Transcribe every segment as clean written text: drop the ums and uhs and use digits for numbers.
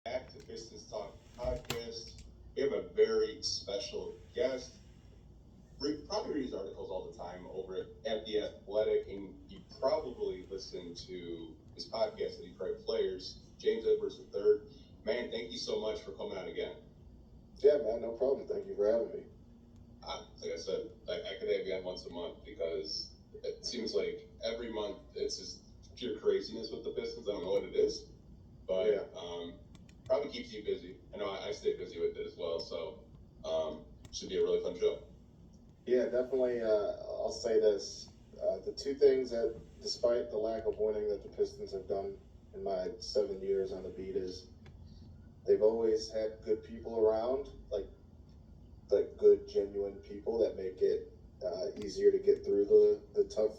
back to Pistons Talk podcast. We have a very special guest. Probably reads articles all the time over at The Athletic, and you probably listen to his podcast, The Detroit Players. James Edwards III. Man, thank you so much for coming on again. Yeah, man, no problem. Thank you for having me. Like I said, I could have you on once a month because it seems like every month it's just pure craziness with the Pistons. I don't know what it is, but Yeah. Probably keeps you busy. I know I stay busy with it as well, so should be a really fun show. Yeah, definitely. I'll say this. The two things that, despite the lack of winning that the Pistons have done in my 7 years on the beat, is they've always had good people around, like good, genuine people that make it easier to get through the tough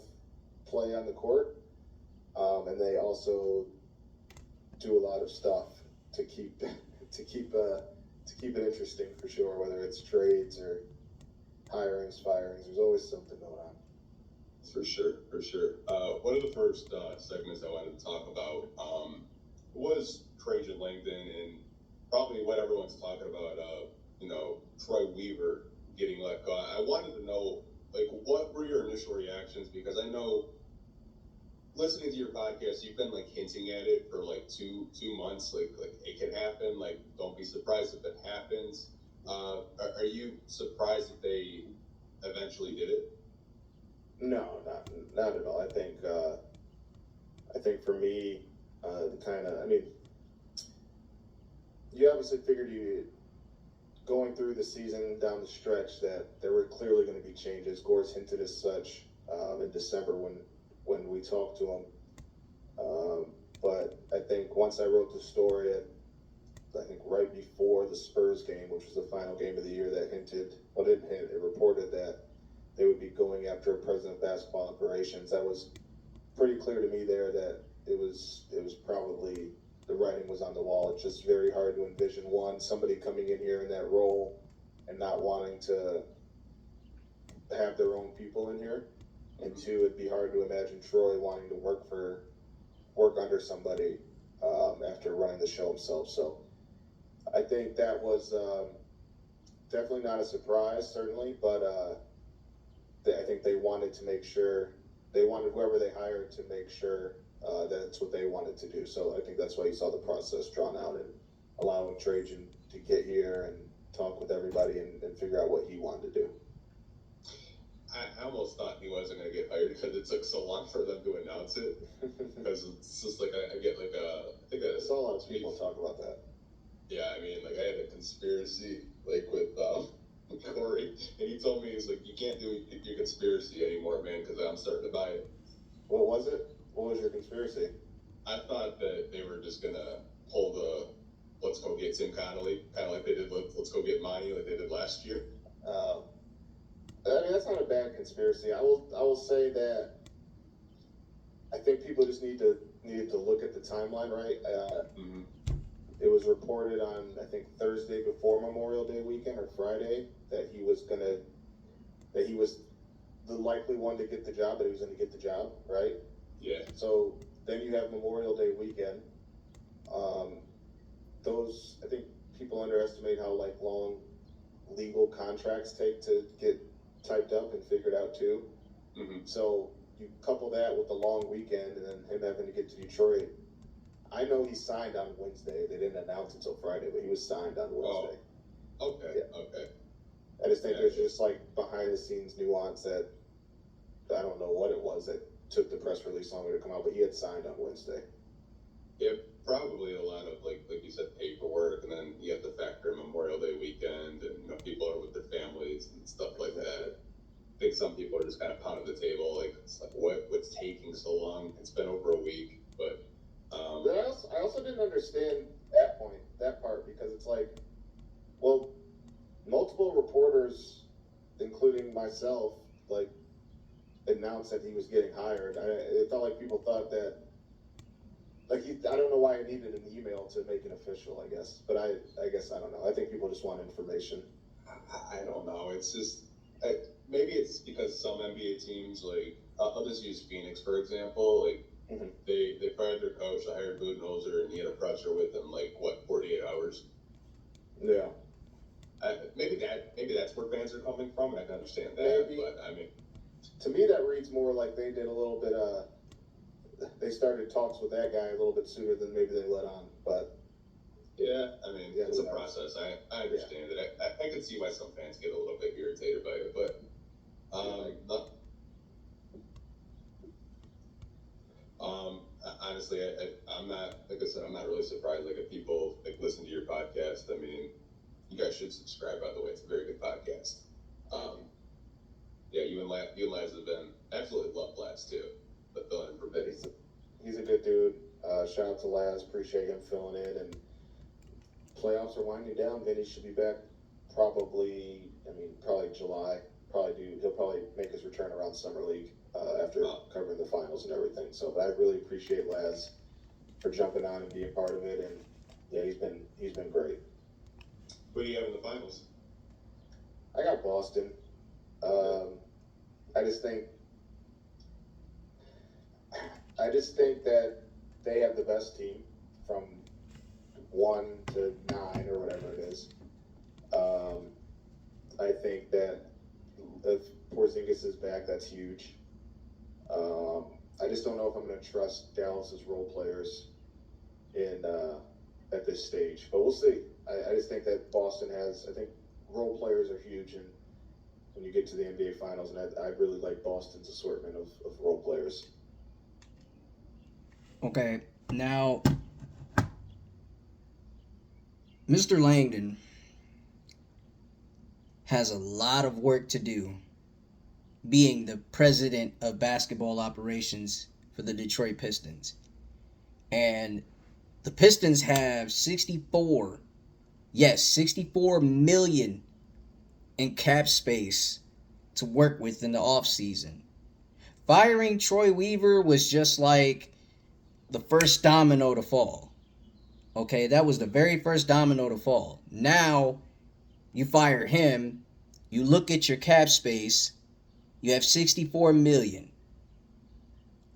play on the court. And they also do a lot of stuff to keep it interesting for sure. Whether it's trades or hirings, firings, there's always something going on. For sure. One of the first segments I wanted to talk about was Trajan Langdon and probably what everyone's talking about. Troy Weaver getting let go. I wanted to know, what were your initial reactions? Because I know, listening to your podcast, you've been hinting at it for two months. Like it can happen. Don't be surprised if it happens. Are you surprised that they eventually did it? No, not at all. I think for me, you obviously figured going through the season down the stretch that there were clearly going to be changes. Gores hinted as such in December when we talked to him. But I think once I wrote the story, I think right before the Spurs game, which was the final game of the year, that it reported that they would be going after a president of basketball operations. That was pretty clear to me there that it was probably the writing was on the wall. It's just very hard to envision somebody coming in here in that role and not wanting to have their own people in here. And two, it'd be hard to imagine Troy wanting to work under somebody after running the show himself. So I think that was definitely not a surprise, certainly, but I think they wanted to make sure, they wanted whoever they hired to make sure that's what they wanted to do. So I think that's why you saw the process drawn out and allowing Trajan to get here and talk with everybody and figure out what he wanted to do. I almost thought he wasn't going to get hired because it took so long for them to announce it. Because it's just I get I think I saw a lot of people talk about that. Yeah, I mean, I had a conspiracy with Corey, and he told me, he's you can't do your conspiracy anymore, man, because I'm starting to buy it. What was it? What was your conspiracy? I thought that they were just gonna pull the let's go get Tim Connolly, kind of like they did with let's go get Monty, like they did last year. I mean, that's not a bad conspiracy. I will say that I think people just needed to look at the timeline, right? It was reported on, I think, Thursday before Memorial Day weekend or Friday that he was the likely one to get the job, that he was going to get the job, right? Yeah. So then you have Memorial Day weekend. I think people underestimate how long legal contracts take to get typed up and figured out too. So you couple that with the long weekend and then him having to get to Detroit. I know he signed on Wednesday. They didn't announce it until Friday, but he was signed on Wednesday. Oh, okay. Yeah. Okay. I just think there's just behind the scenes nuance that I don't know what it was that took the press release longer to come out, but he had signed on Wednesday. Yeah, probably a lot of like you said, paperwork, and then you have to factor in Memorial Day weekend, and people are with their families and stuff like that. I think some people are just kind of pounding the table, it's what's taking so long? It's been over a week, but. I also didn't understand that part, because it's multiple reporters, including myself, announced that he was getting hired. It felt like people thought that, I don't know why I needed an email to make it official, I guess. But I guess, I don't know. I think people just want information. I don't know. It's just, maybe it's because some NBA teams, I'll just use Phoenix, for example, Mhm. They fired their coach, they hired Budenholzer, and he had a presser with him, like, what, 48 hours? Yeah. Maybe that's where fans are coming from, and I can understand that, Maybe. but, I mean, To me, that reads more like they did a little bit. They started talks with that guy a little bit sooner than maybe they let on. But yeah, I mean, yeah, it's who a knows? process. I understand it. I can see why some fans get a little bit irritated by it, but not, honestly, I'm not, like I said, I'm not really surprised. Like, if people like listen to your podcast, I mean, you guys should subscribe. By the way, it's a very good podcast. Um, yeah, you and Laz have been absolutely love Laz too, but filling in for Biddy. He's a good dude. Shout out to Laz. Appreciate him filling in. And playoffs are winding down. Vinny should be back probably. I mean, probably July. He'll probably make his return around Summer League after covering the finals and everything. So, but I really appreciate Laz for jumping on and being part of it. And yeah, he's been great. Who do you have in the finals? I got Boston. I just think that they have the best team from 1 to 9 or whatever it is. I think that if Porzingis is back, that's huge. I just don't know if I'm going to trust Dallas's role players in at this stage, but we'll see. I just think that Boston has. I think role players are huge, and when you get to the NBA Finals, and I really like Boston's assortment of role players. Okay, now, Mr. Langdon has a lot of work to do being the president of basketball operations for the Detroit Pistons. And the Pistons have 64 million in cap space to work with in the offseason. Firing Troy Weaver was just like the first domino to fall. Okay, that was the very first domino to fall. Now, you fire him, you look at your cap space, you have 64 million.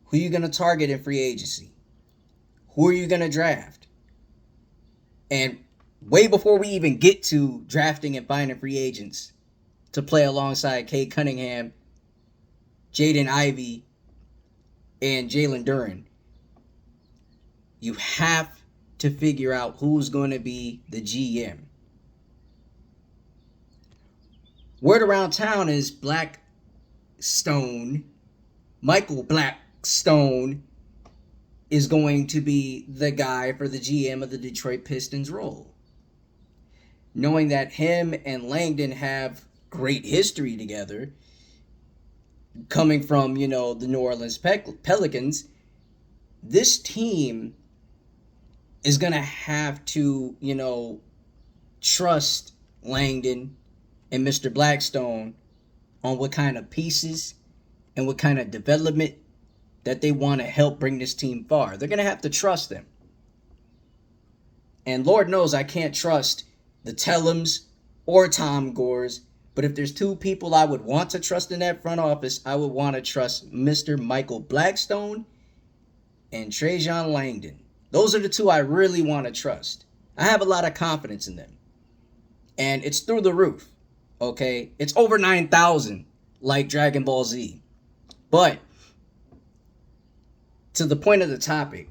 Who are you going to target in free agency? Who are you going to draft? And way before we even get to drafting and finding free agents to play alongside Cade Cunningham, Jaden Ivey, and Jalen Duren, you have to figure out who's going to be the GM. Word around town is Michael Blackstone is going to be the guy for the GM of the Detroit Pistons role. Knowing that him and Langdon have great history together, coming from, the New Orleans Pelicans, this team is going to have to, trust Langdon and Mr. Blackstone on what kind of pieces and what kind of development that they want to help bring this team far. They're going to have to trust them. And Lord knows I can't trust the Tellums or Tom Gores, but if there's two people I would want to trust in that front office, I would want to trust Mr. Michael Blackstone and Trajan Langdon. Those are the two I really want to trust. I have a lot of confidence in them. And it's through the roof, okay? It's over 9,000, like Dragon Ball Z. But to the point of the topic,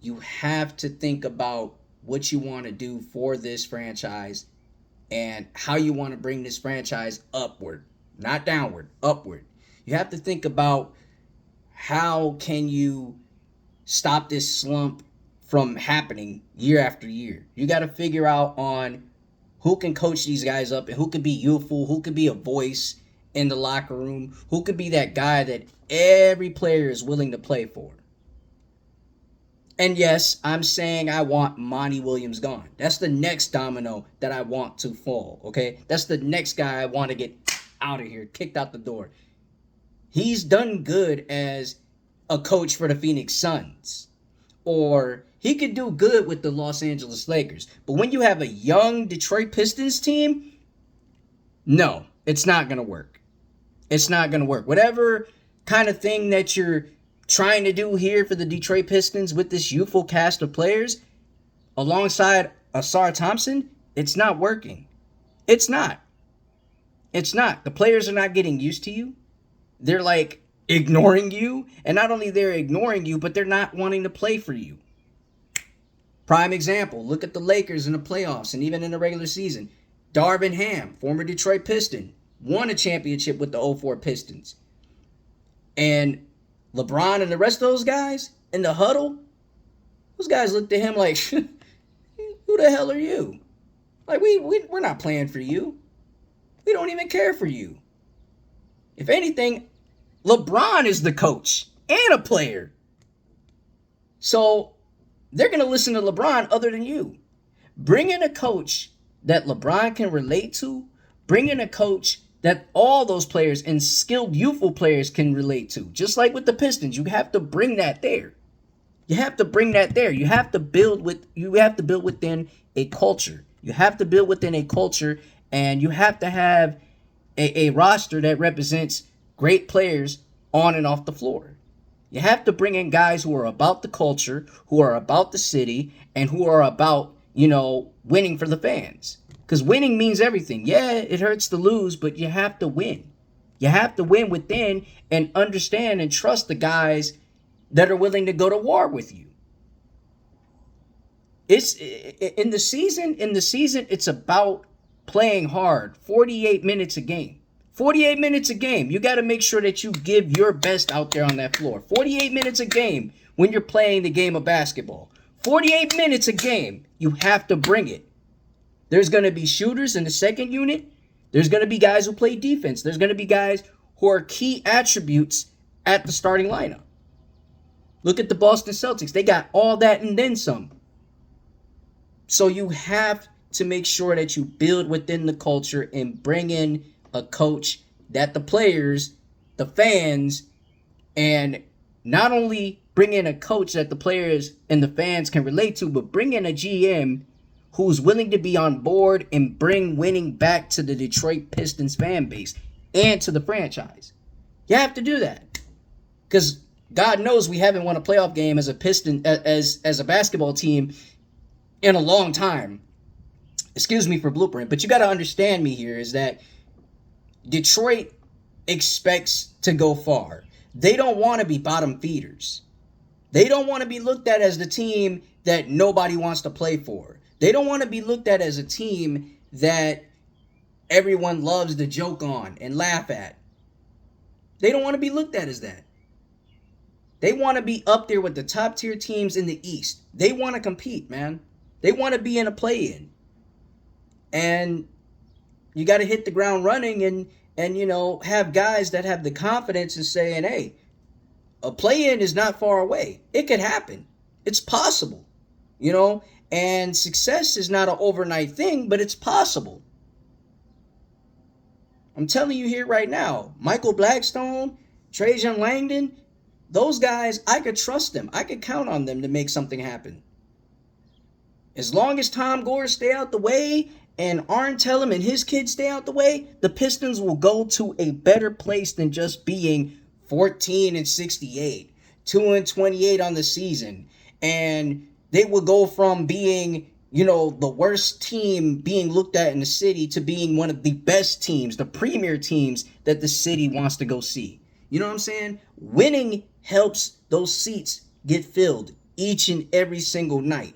you have to think about what you want to do for this franchise and how you want to bring this franchise upward, not downward, upward. You have to think about how can you stop this slump from happening year after year. You got to figure out on who can coach these guys up and who can be youthful, who can be a voice in the locker room, who could be that guy that every player is willing to play for. And yes, I'm saying I want Monty Williams gone. That's the next domino that I want to fall, okay? That's the next guy I want to get out of here, kicked out the door. He's done good as a coach for the Phoenix Suns. Or he could do good with the Los Angeles Lakers. But when you have a young Detroit Pistons team, no, it's not going to work. It's not going to work. Whatever kind of thing that you're trying to do here for the Detroit Pistons with this youthful cast of players alongside Asar Thompson, it's not working. It's not. It's not. The players are not getting used to you. They're like ignoring you. And not only they're ignoring you, but they're not wanting to play for you. Prime example, look at the Lakers in the playoffs and even in the regular season. Darvin Ham, former Detroit Piston, won a championship with the 04 Pistons. And LeBron and the rest of those guys in the huddle, those guys looked at him like, who the hell are you? Like, we're not playing for you. We don't even care for you. If anything, LeBron is the coach and a player. So they're going to listen to LeBron other than you. Bring in a coach that LeBron can relate to. Bring in a coach that all those players and skilled youthful players can relate to. Just like with the Pistons, you have to bring that there. You have to bring that there. You have to build within a culture. You have to build within a culture, and you have to have a roster that represents great players on and off the floor. You have to bring in guys who are about the culture, who are about the city, and who are about, winning for the fans. Because winning means everything. Yeah, it hurts to lose, but you have to win. You have to win within and understand and trust the guys that are willing to go to war with you. It's in the season, it's about playing hard. 48 minutes a game. 48 minutes a game. You got to make sure that you give your best out there on that floor. 48 minutes a game when you're playing the game of basketball. 48 minutes a game. You have to bring it. There's going to be shooters in the second unit. There's going to be guys who play defense. There's going to be guys who are key attributes at the starting lineup. Look at the Boston Celtics. They got all that and then some. So you have to make sure that you build within the culture and bring in a coach that the players, the fans, and not only bring in a coach that the players and the fans can relate to, but bring in a GM who's willing to be on board and bring winning back to the Detroit Pistons fan base and to the franchise. You have to do that. Because God knows we haven't won a playoff game as a Piston, as a basketball team in a long time. Excuse me for bloopering, but you got to understand me here is that Detroit expects to go far. They don't want to be bottom feeders. They don't want to be looked at as the team that nobody wants to play for. They don't want to be looked at as a team that everyone loves to joke on and laugh at. They don't want to be looked at as that. They want to be up there with the top tier teams in the East. They want to compete, man. They want to be in a play-in. And you got to hit the ground running and have guys that have the confidence in saying, hey, a play-in is not far away. It could happen. It's possible, and success is not an overnight thing, but it's possible. I'm telling you here right now, Michael Blackstone, Trajan Langdon, those guys, I could trust them. I could count on them to make something happen. As long as Tom Gore stay out the way and Arn Tellem and his kids stay out the way, the Pistons will go to a better place than just being 14-68, 2-28 on the season. And they will go from being, the worst team being looked at in the city to being one of the best teams, the premier teams that the city wants to go see. You know what I'm saying? Winning helps those seats get filled each and every single night.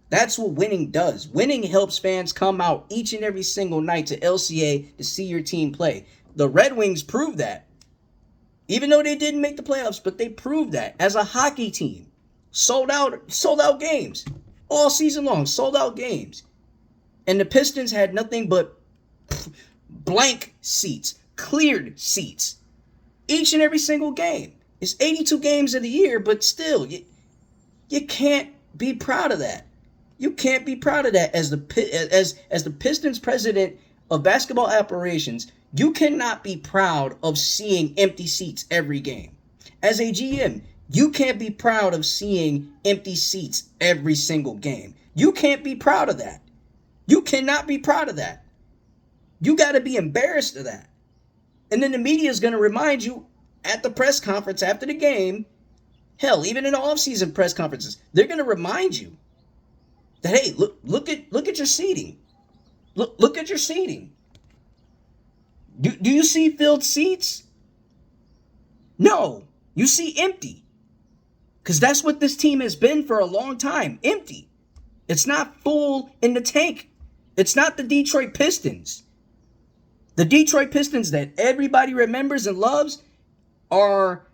That's what winning does. Winning helps fans come out each and every single night to LCA to see your team play. The Red Wings proved that. Even though they didn't make the playoffs, but they proved that as a hockey team. Sold out games. All season long, sold out games. And the Pistons had nothing but blank seats, cleared seats. Each and every single game. It's 82 games of the year, but still, you can't be proud of that. You can't be proud of that as the Pistons president of basketball operations. You cannot be proud of seeing empty seats every game. As a GM, you can't be proud of seeing empty seats every single game. You can't be proud of that. You cannot be proud of that. You got to be embarrassed of that. And then the media is going to remind you at the press conference after the game Hell, even in the offseason press conferences, they're going to remind you that, hey, look at your seating. Look at your seating. Do you see filled seats? No, you see empty. Because that's what this team has been for a long time, empty. It's not full in the tank. It's not the Detroit Pistons. The Detroit Pistons that everybody remembers and loves are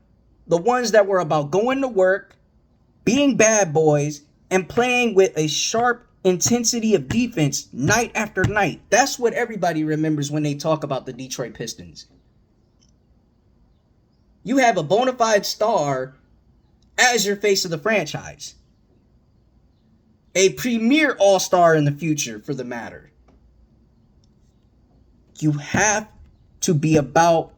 the ones that were about going to work, being bad boys, and playing with a sharp intensity of defense night after night. That's what everybody remembers when they talk about the Detroit Pistons. You have a bona fide star as your face of the franchise. A premier all-star in the future, for the matter. You have to be about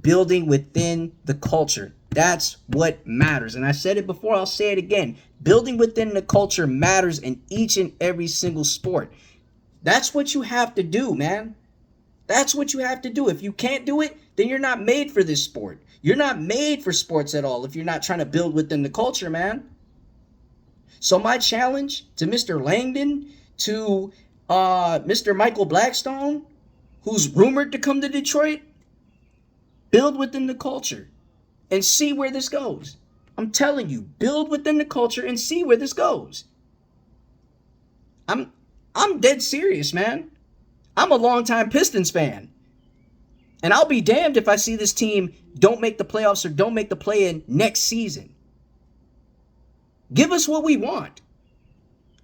building within the culture. That's what matters. And I said it before, I'll say it again. Building within the culture matters in each and every single sport. That's what you have to do, man. That's what you have to do. If you can't do it, then you're not made for this sport. You're not made for sports at all if you're not trying to build within the culture, man. So my challenge to Mr. Langdon, to Mr. Michael Blackstone, who's rumored to come to Detroit, build within the culture and see where this goes. I'm telling you, build within the culture and see where this goes. I'm dead serious, man. I'm a longtime Pistons fan. And I'll be damned if I see this team don't make the playoffs or don't make the play-in next season. Give us what we want.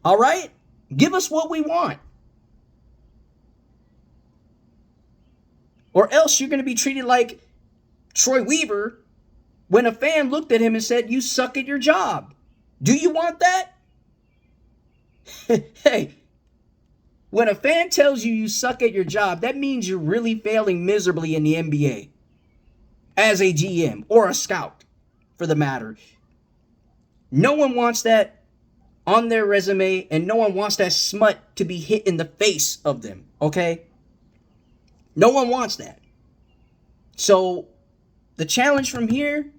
All right? Give us what we want. Or else you're going to be treated like Troy Weaver when a fan looked at him and said, you suck at your job. Do you want that? Hey, when a fan tells you you suck at your job, that means you're really failing miserably in the NBA as a GM or a scout, for the matter. No one wants that on their resume, and no one wants that smut to be hit in the face of them, okay? No one wants that. So the challenge from here,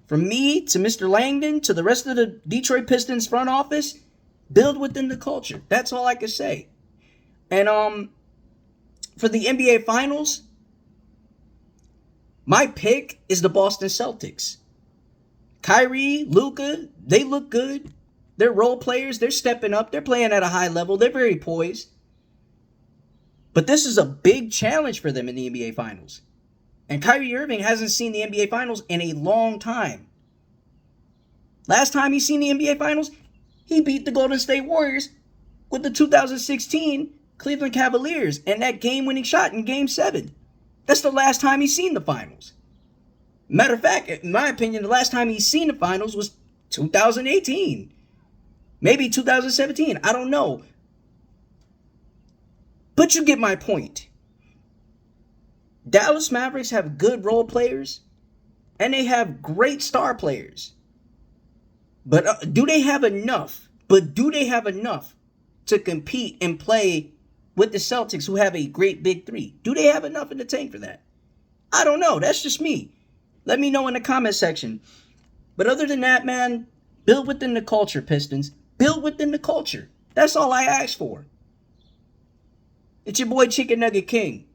from me to Mr. Langdon to the rest of the Detroit Pistons front office, build within the culture. That's all I can say. And for the NBA Finals, my pick is the Boston Celtics. Kyrie, Luka, they look good. They're role players. They're stepping up. They're playing at a high level. They're very poised. But this is a big challenge for them in the NBA Finals. And Kyrie Irving hasn't seen the NBA Finals in a long time. Last time he's seen the NBA Finals, he beat the Golden State Warriors with the 2016 Cleveland Cavaliers and that game-winning shot in Game 7. That's the last time he's seen the Finals. Matter of fact, in my opinion, the last time he's seen the Finals was 2018. Maybe 2017. I don't know. But you get my point. Dallas Mavericks have good role players, and they have great star players. But do they have enough? Do they have enough to compete and play with the Celtics, who have a great big three? Do they have enough in the tank for that? I don't know. That's just me. Let me know in the comment section. But other than that, man, build within the culture, Pistons. Build within the culture. That's all I ask for. It's your boy Chicken Nugget King,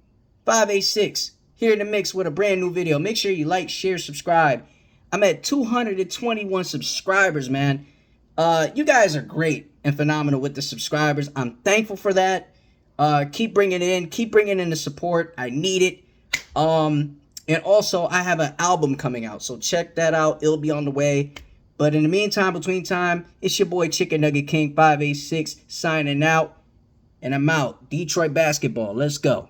586, here in the mix with a brand new video. Make sure you like, share, subscribe. I'm at 221 subscribers, man. You guys are great and phenomenal with the subscribers. I'm thankful for that. Keep bringing in the support. I need it. And also, I have an album coming out, so check that out. It'll be on the way. But in the meantime, between time, it's your boy Chicken Nugget King 586 signing out. And I'm out. Detroit basketball. Let's go.